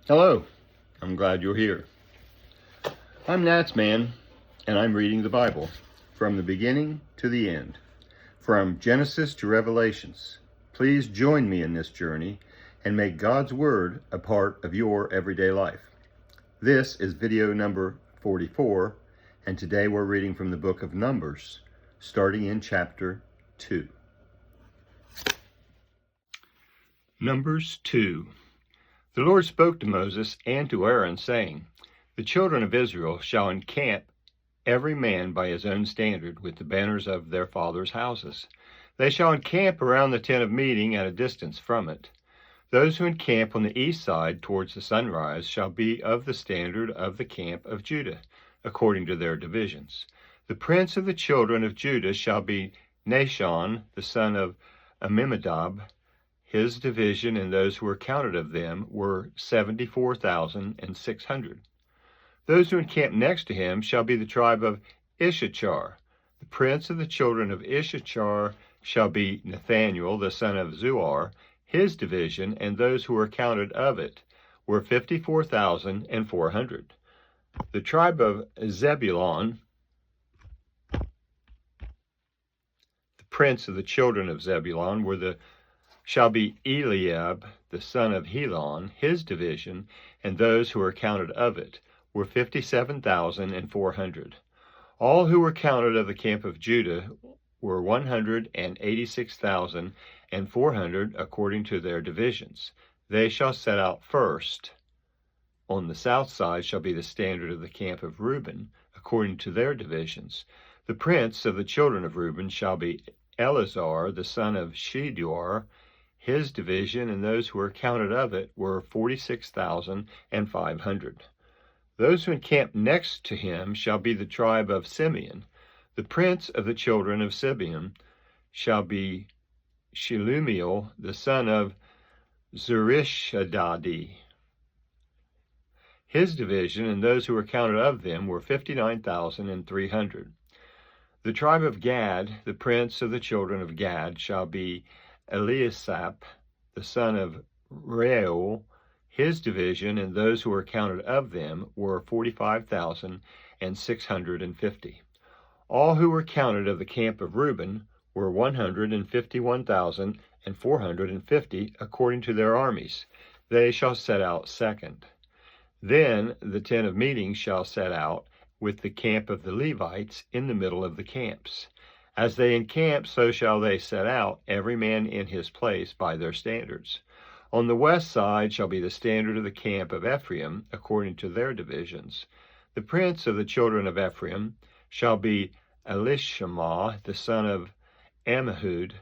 Hello, I'm glad you're here. I'm NatsMan, and I'm reading the Bible from the beginning to the end, from Genesis to Revelations. Please join me in this journey and make God's Word a part of your everyday life. This is video number 44, and today we're reading from the book of Numbers, starting in chapter 2. Numbers 2. The Lord spoke to Moses and to Aaron, saying, The children of Israel shall encamp every man by his own standard with the banners of their fathers' houses. They shall encamp around the tent of meeting at a distance from it. Those who encamp on the east side towards the sunrise shall be of the standard of the camp of Judah, according to their divisions. The prince of the children of Judah shall be Nahshon, the son of Amminadab. His division and those who were counted of them were 74,600. Those who encamp next to him shall be the tribe of Issachar. The prince of the children of Issachar shall be Nathaniel, the son of Zuar. His division and those who were counted of it were 54,400. The tribe of Zebulun, the prince of the children of Zebulun shall be Eliab, the son of Helon. His division and those who were counted of it were 57,400. All who were counted of the camp of Judah were 186,400 according to their divisions. They shall set out first. On the south side shall be the standard of the camp of Reuben, according to their divisions. The prince of the children of Reuben shall be Eleazar, the son of Shedeur. His division and those who were counted of it were 46,500. Those who encamp next to him shall be the tribe of Simeon. The prince of the children of Simeon shall be Shelumiel, the son of Zurishadai. His division and those who were counted of them were 59,300. The tribe of Gad, the prince of the children of Gad, shall be Eliasaph, the son of Reuel. His division and those who were counted of them were 45,650. All who were counted of the camp of Reuben were 151,450 according to their armies. They shall set out second. Then the tent of meeting shall set out with the camp of the Levites in the middle of the camps. As they encamp, so shall they set out, every man in his place by their standards. On the west side shall be the standard of the camp of Ephraim, according to their divisions. The prince of the children of Ephraim shall be Elishama, the son of Ammihud.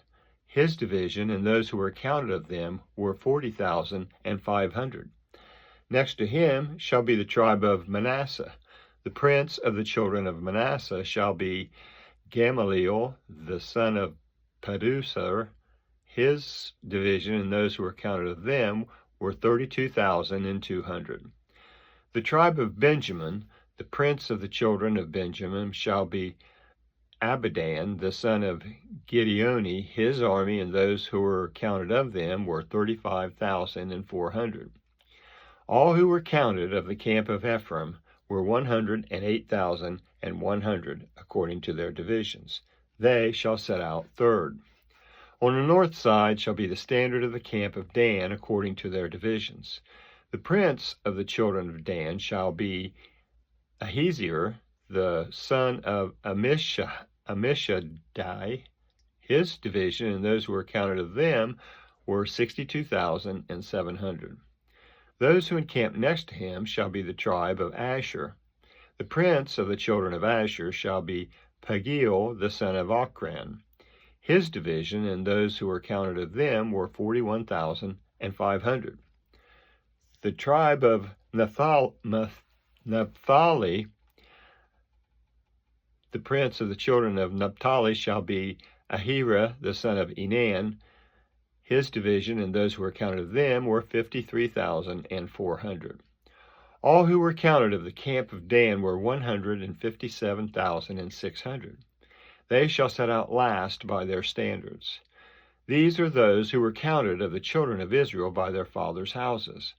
His division and those who were counted of them were 40,500. Next to him shall be the tribe of Manasseh. The prince of the children of Manasseh shall be Gamaliel, the son of Pedusar. His division and those who were counted of them were 32,200. The tribe of Benjamin, the prince of the children of Benjamin, shall be Abidan, the son of Gideoni. His army and those who were counted of them were 35,400. All who were counted of the camp of Ephraim were 108,100 according to their divisions. They shall set out third. On the north side shall be the standard of the camp of Dan according to their divisions. The prince of the children of Dan shall be Ahiezer, the son of Ammishaddai. His division and those who were counted of them were 62,700. Those who encamp next to him shall be the tribe of Asher. The prince of the children of Asher shall be Pagiel, the son of Ochran. His division and those who were counted of them were 41,500. The tribe of Naphtali, the prince of the children of Naphtali shall be Ahira, the son of Enan. His division and those who were counted of them were 53,400. All who were counted of the camp of Dan were 157,600. They shall set out last by their standards. These are those who were counted of the children of Israel by their fathers' houses.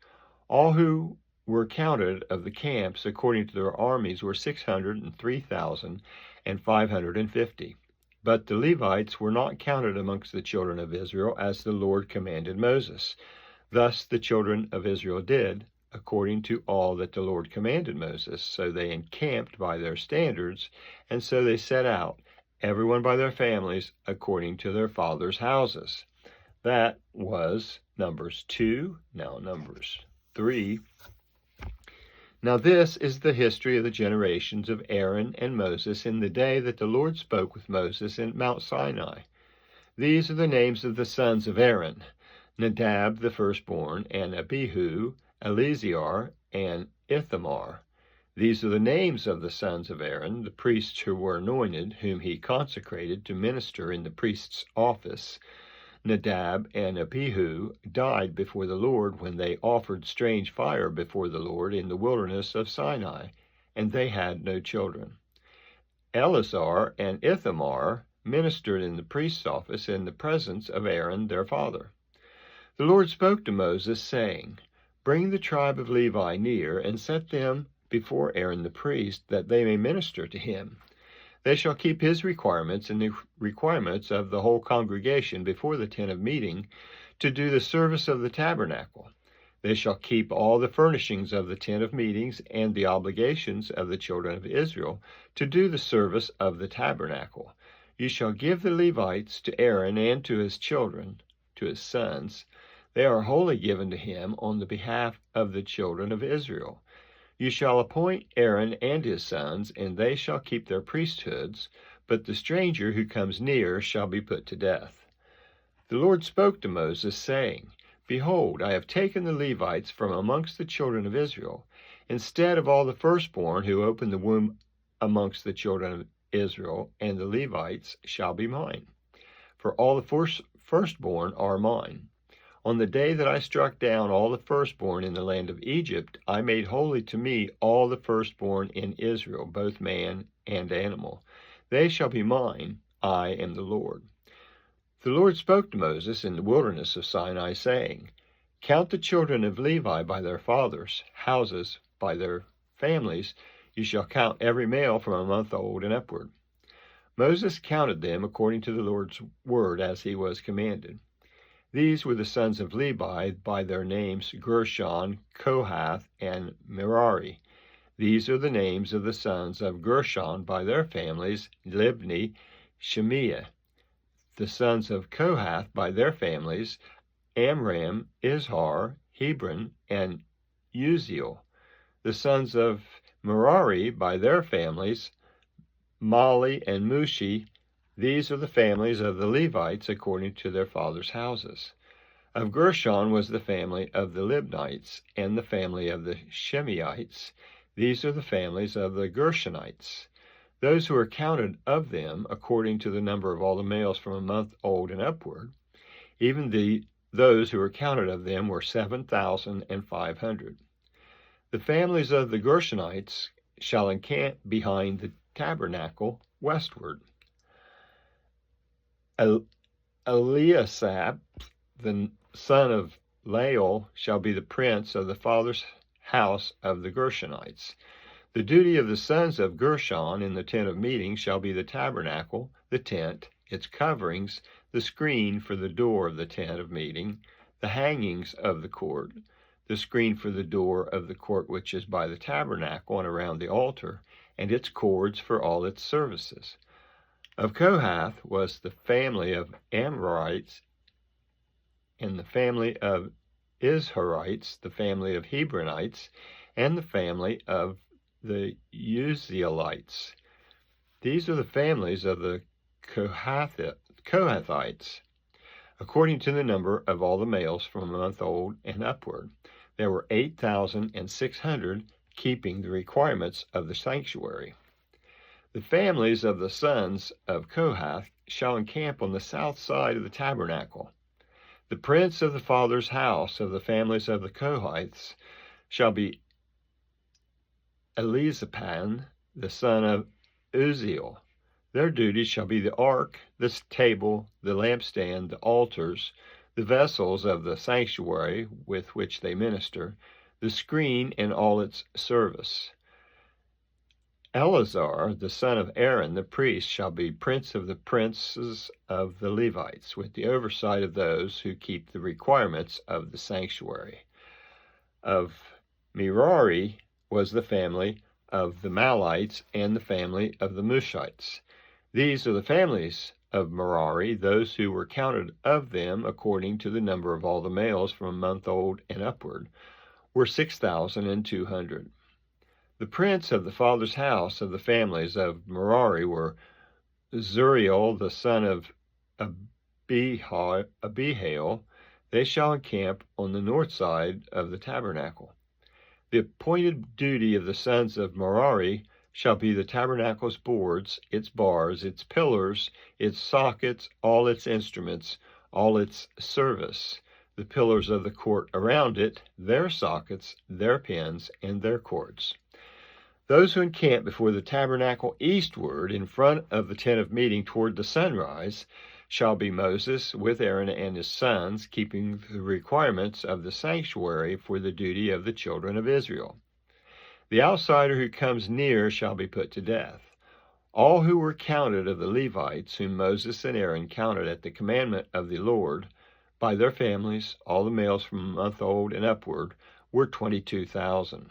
All who were counted of the camps according to their armies were 603,550. But the Levites were not counted amongst the children of Israel, as the Lord commanded Moses. Thus the children of Israel did, according to all that the Lord commanded Moses. So they encamped by their standards, and so they set out, everyone by their families, according to their fathers' houses. That was Numbers 2, now Numbers 3. Now this is the history of the generations of Aaron and Moses in the day that the Lord spoke with Moses in Mount Sinai. These are the names of the sons of Aaron: Nadab the firstborn, and Abihu, Eleazar, and Ithamar. These are the names of the sons of Aaron, the priests who were anointed, whom he consecrated to minister in the priest's office. Nadab and Abihu died before the Lord when they offered strange fire before the Lord in the wilderness of Sinai, and they had no children. Eleazar and Ithamar ministered in the priest's office in the presence of Aaron their father. The Lord spoke to Moses, saying, "Bring the tribe of Levi near, and set them before Aaron the priest, that they may minister to him. They shall keep his requirements and the requirements of the whole congregation before the tent of meeting, to do the service of the tabernacle. They shall keep all the furnishings of the tent of meetings and the obligations of the children of Israel to do the service of the tabernacle. You shall give the Levites to Aaron and to his children, to his sons. They are wholly given to him on the behalf of the children of Israel. You shall appoint Aaron and his sons, and they shall keep their priesthoods, but the stranger who comes near shall be put to death." The Lord spoke to Moses, saying, "Behold, I have taken the Levites from amongst the children of Israel, instead of all the firstborn who open the womb amongst the children of Israel, and the Levites shall be mine. For all the firstborn are mine. On the day that I struck down all the firstborn in the land of Egypt, I made holy to me all the firstborn in Israel, both man and animal. They shall be mine. I am the Lord." The Lord spoke to Moses in the wilderness of Sinai, saying, "Count the children of Levi by their fathers' houses, by their families. You shall count every male from a month old and upward." Moses counted them according to the Lord's word as he was commanded. These were the sons of Levi by their names: Gershon, Kohath, and Merari. These are the names of the sons of Gershon by their families: Libni, Shemiah. The sons of Kohath by their families: Amram, Izhar, Hebron, and Uziel. The sons of Merari by their families: Mali and Mushi. These are the families of the Levites according to their fathers' houses. Of Gershon was the family of the Libnites, and the family of the Shemaites. These are the families of the Gershonites. Those who are counted of them, according to the number of all the males from a month old and upward, even those who are counted of them were 7,500. The families of the Gershonites shall encamp behind the tabernacle westward. Eliasaph, the son of Lael, shall be the prince of the father's house of the Gershonites. The duty of the sons of Gershon in the tent of meeting shall be the tabernacle, the tent, its coverings, the screen for the door of the tent of meeting, the hangings of the court, the screen for the door of the court which is by the tabernacle and around the altar, and its cords for all its services. Of Kohath was the family of Amorites, and the family of Izharites, the family of Hebronites, and the family of the Uzielites. These are the families of the Kohathites, according to the number of all the males from a month old and upward. There were 8,600 keeping the requirements of the sanctuary. The families of the sons of Kohath shall encamp on the south side of the tabernacle. The prince of the father's house of the families of the Kohathites shall be Elizaphan, the son of Uziel. Their duties shall be the ark, the table, the lampstand, the altars, the vessels of the sanctuary with which they minister, the screen and all its service. Eleazar, the son of Aaron, the priest, shall be prince of the princes of the Levites, with the oversight of those who keep the requirements of the sanctuary. Of Merari was the family of the Malites and the family of the Mushites. These are the families of Merari, those who were counted of them according to the number of all the males from a month old and upward, were 6,200. The prince of the father's house of the families of Merari were Zuriel, the son of Abihail. They shall encamp on the north side of the tabernacle. The appointed duty of the sons of Merari shall be the tabernacle's boards, its bars, its pillars, its sockets, all its instruments, all its service, the pillars of the court around it, their sockets, their pins, and their cords. Those who encamp before the tabernacle eastward in front of the tent of meeting toward the sunrise shall be Moses with Aaron and his sons, keeping the requirements of the sanctuary for the duty of the children of Israel. The outsider who comes near shall be put to death. All who were counted of the Levites, whom Moses and Aaron counted at the commandment of the Lord, by their families, all the males from a month old and upward, were 22,000.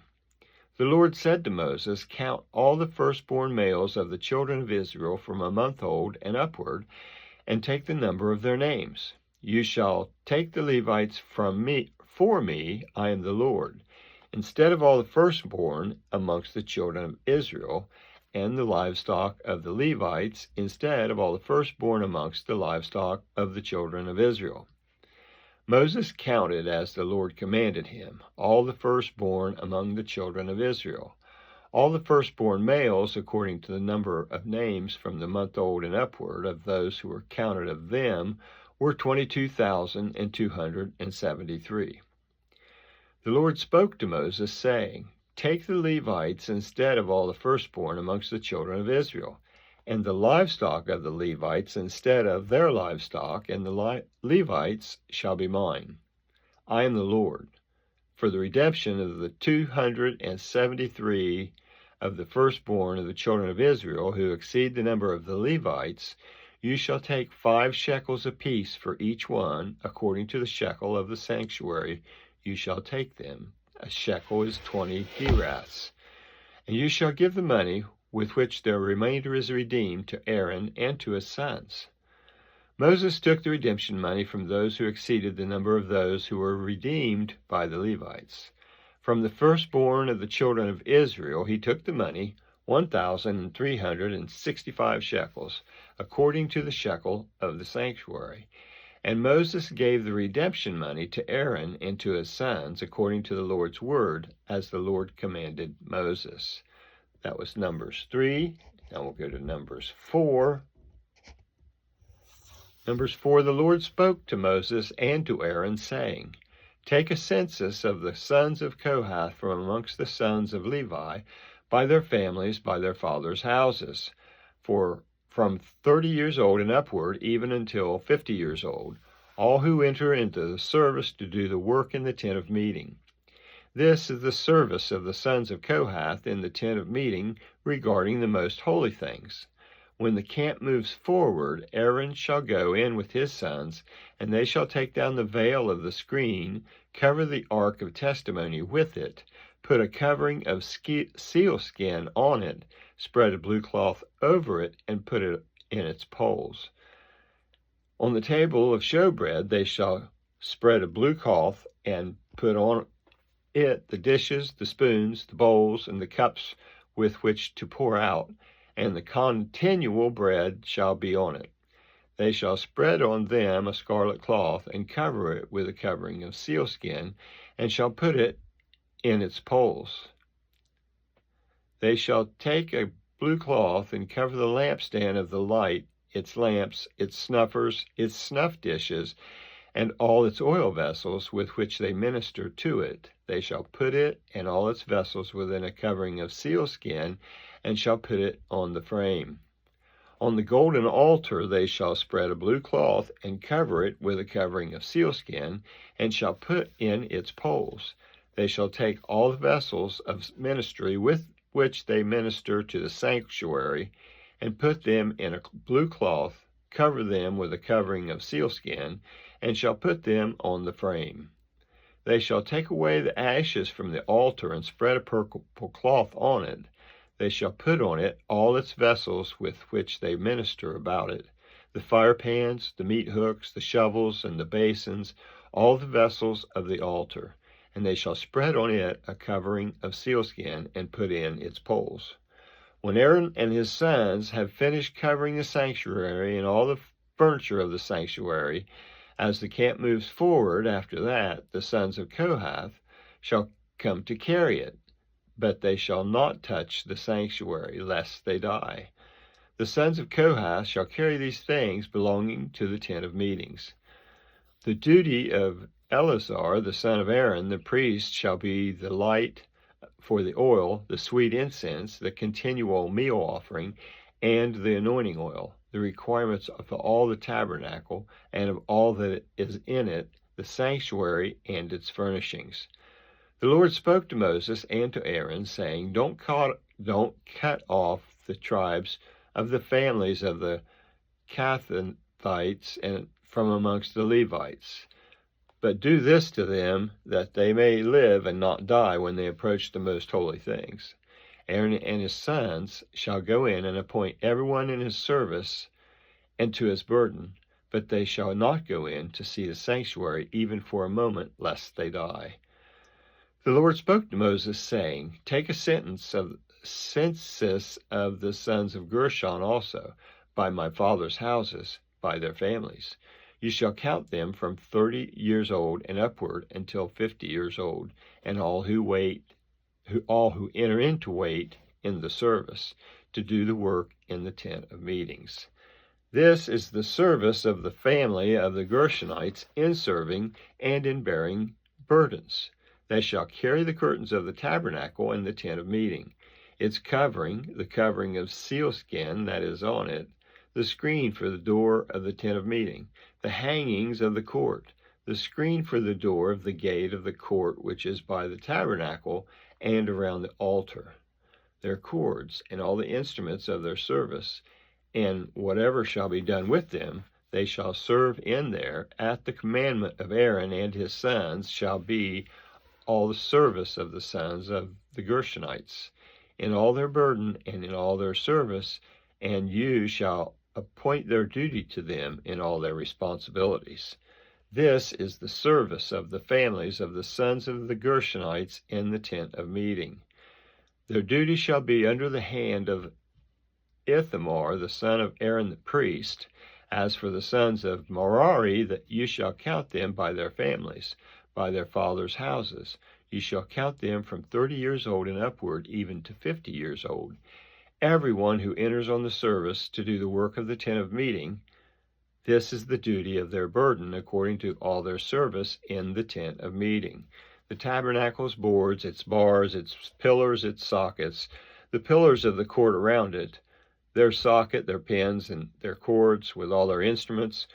The Lord said to Moses, "Count all the firstborn males of the children of Israel from a month old and upward, and take the number of their names. You shall take the Levites from me, for me, I am the Lord, instead of all the firstborn amongst the children of Israel, and the livestock of the Levites, instead of all the firstborn amongst the livestock of the children of Israel." Moses counted as the Lord commanded him, all the firstborn among the children of Israel. All the firstborn males, according to the number of names from the month old and upward of those who were counted of them, were 22,273. The Lord spoke to Moses, saying, "Take the Levites instead of all the firstborn amongst the children of Israel, and the livestock of the Levites instead of their livestock, and the Levites shall be mine. I am the Lord. For the redemption of the 273 of the firstborn of the children of Israel, who exceed the number of the Levites, you shall take 5 shekels apiece for each one, according to the shekel of the sanctuary you shall take them. A shekel is 20 gerahs. And you shall give the money with which their remainder is redeemed to Aaron and to his sons." Moses took the redemption money from those who exceeded the number of those who were redeemed by the Levites. From the firstborn of the children of Israel he took the money, 1,365 shekels, according to the shekel of the sanctuary. And Moses gave the redemption money to Aaron and to his sons, according to the Lord's word, as the Lord commanded Moses. That was Numbers 3. Now we'll go to Numbers 4. Numbers 4, the Lord spoke to Moses and to Aaron, saying, "Take a census of the sons of Kohath from amongst the sons of Levi, by their families, by their fathers' houses, for from 30 years old and upward, even until 50 years old, all who enter into the service to do the work in the tent of meeting. This is the service of the sons of Kohath in the tent of meeting regarding the most holy things. When the camp moves forward, Aaron shall go in with his sons, and they shall take down the veil of the screen, cover the ark of testimony with it, put a covering of sealskin on it, spread a blue cloth over it, and put it in its poles. On the table of showbread they shall spread a blue cloth, and put on it the dishes, the spoons, the bowls, and the cups with which to pour out, and the continual bread shall be on it. They shall spread on them a scarlet cloth, and cover it with a covering of sealskin, and shall put it in its poles. They shall take a blue cloth, and cover the lampstand of the light, its lamps, its snuffers, its snuff dishes, and all its oil vessels with which they minister to it. They shall put it and all its vessels within a covering of sealskin, and shall put it on the frame. On the golden altar they shall spread a blue cloth, and cover it with a covering of sealskin, and shall put in its poles. They shall take all the vessels of ministry with which they minister to the sanctuary, and put them in a blue cloth, cover them with a covering of sealskin, and shall put them on the frame. They shall take away the ashes from the altar and spread a purple cloth on it. They shall put on it all its vessels with which they minister about it, the fire pans, the meat hooks, the shovels, and the basins, all the vessels of the altar. And they shall spread on it a covering of sealskin and put in its poles. When Aaron and his sons have finished covering the sanctuary and all the furniture of the sanctuary, as the camp moves forward after that, the sons of Kohath shall come to carry it, but they shall not touch the sanctuary, lest they die. The sons of Kohath shall carry these things belonging to the tent of meetings. The duty of Eleazar, the son of Aaron, the priest, shall be the light for the oil, the sweet incense, the continual meal offering, and the anointing oil, the requirements of all the tabernacle and of all that is in it, the sanctuary and its furnishings. The Lord spoke to Moses and to Aaron, saying, Don't cut off the tribes of the families of the Kohathites and from amongst the Levites, but do this to them, that they may live and not die when they approach the most holy things. Aaron and his sons shall go in and appoint everyone in his service and to his burden, but they shall not go in to see the sanctuary even for a moment, lest they die. The Lord spoke to Moses, saying, Take a census of the sons of Gershon also, by my father's houses, by their families. You shall count them from 30 years old and upward until 50 years old, and all who enter into wait in the service, to do the work in the tent of meetings. This is the service of the family of the Gershonites in serving and in bearing burdens. They shall carry the curtains of the tabernacle and the tent of meeting, its covering, the covering of sealskin that is on it, the screen for the door of the tent of meeting, the hangings of the court, the screen for the door of the gate of the court which is by the tabernacle and around the altar, their cords, and all the instruments of their service, and whatever shall be done with them, they shall serve in there. At the commandment of Aaron and his sons shall be all the service of the sons of the Gershonites, in all their burden and in all their service, and you shall appoint their duty to them in all their responsibilities. This is the service of the families of the sons of the Gershonites in the tent of meeting. Their duty shall be under the hand of Ithamar, the son of Aaron the priest. As for the sons of Merari, that you shall count them by their families, by their fathers' houses. You shall count them from 30 years old and upward, even to 50 years old. Everyone who enters on the service to do the work of the tent of meeting, this is the duty of their burden, according to all their service in the tent of meeting. The tabernacle's boards, its bars, its pillars, its sockets, the pillars of the court around it, their socket, their pins, and their cords, with all their instruments,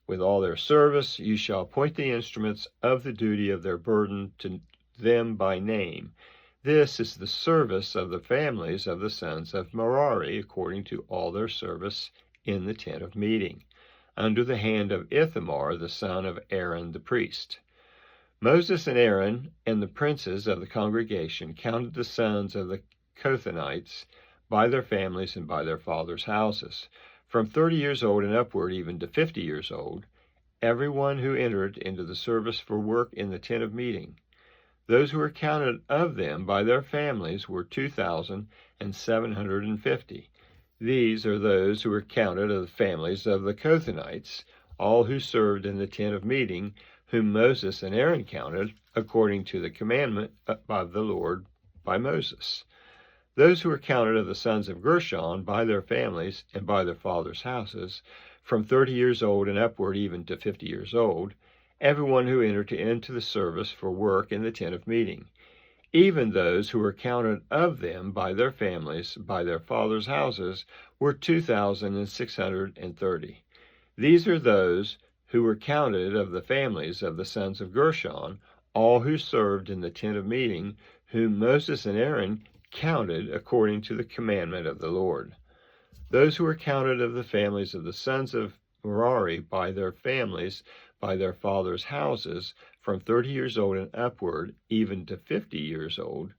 with all their service, you shall appoint the instruments of the duty of their burden to them by name. This is the service of the families of the sons of Merari, according to all their service in the tent of meeting, under the hand of Ithamar, the son of Aaron the priest. Moses and Aaron and the princes of the congregation counted the sons of the Kohathites by their families and by their fathers' houses, from 30 years old and upward, even to 50 years old, everyone who entered into the service for work in the tent of meeting. Those who were counted of them by their families were 2,750. These are those who were counted of the families of the Kohathites, all who served in the tent of meeting, whom Moses and Aaron counted, according to the commandment of the Lord by Moses. Those who were counted of the sons of Gershon by their families and by their fathers' houses, from 30 years old and upward, even to 50 years old, everyone who entered into the service for work in the tent of meeting, even those who were counted of them by their families, by their fathers' houses, were 2,630. These are those who were counted of the families of the sons of Gershon, all who served in the tent of meeting, whom Moses and Aaron counted according to the commandment of the Lord. Those who were counted of the families of the sons of Merari by their families, by their fathers' houses, from 30 years old and upward, even to 50 years old,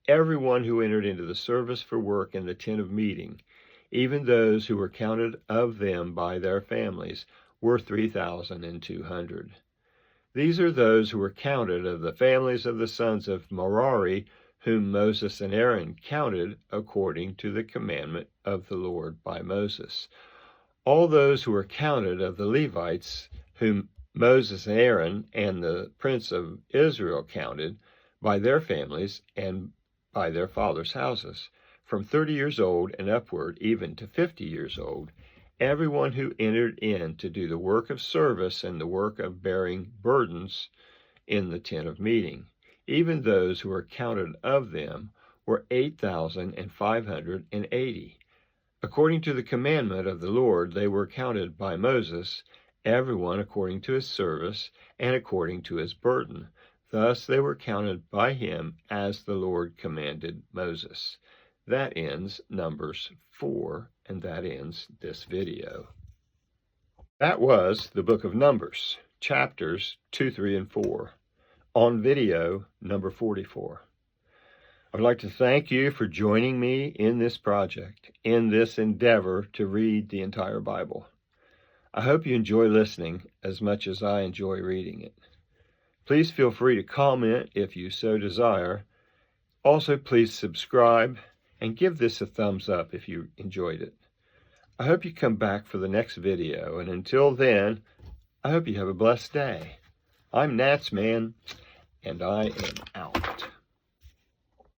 everyone who entered into the service for work in the tent of meeting, even those who were counted of them by their families, were 3,200. These are those who were counted of the families of the sons of Merari, whom Moses and Aaron counted according to the commandment of the Lord by Moses. All those who were counted of the Levites, whom Moses and Aaron and the prince of Israel counted by their families and by their fathers' houses, from 30 years old and upward, even to 50 years old, everyone who entered in to do the work of service and the work of bearing burdens in the tent of meeting, even those who were counted of them, were 8,580. According to the commandment of the Lord, they were counted by Moses, everyone according to his service and according to his burden. Thus they were counted by him as the Lord commanded Moses. That ends Numbers 4, and that ends this video. That was the book of Numbers, chapters 2, 3, and 4, on video number 44. I'd like to thank you for joining me in this project, in this endeavor to read the entire Bible. I hope you enjoy listening as much as I enjoy reading it. Please feel free to comment if you so desire. Also, please subscribe and give this a thumbs up if you enjoyed it. I hope you come back for the next video, and until then, I hope you have a blessed day. I'm NatsMan, and I am out.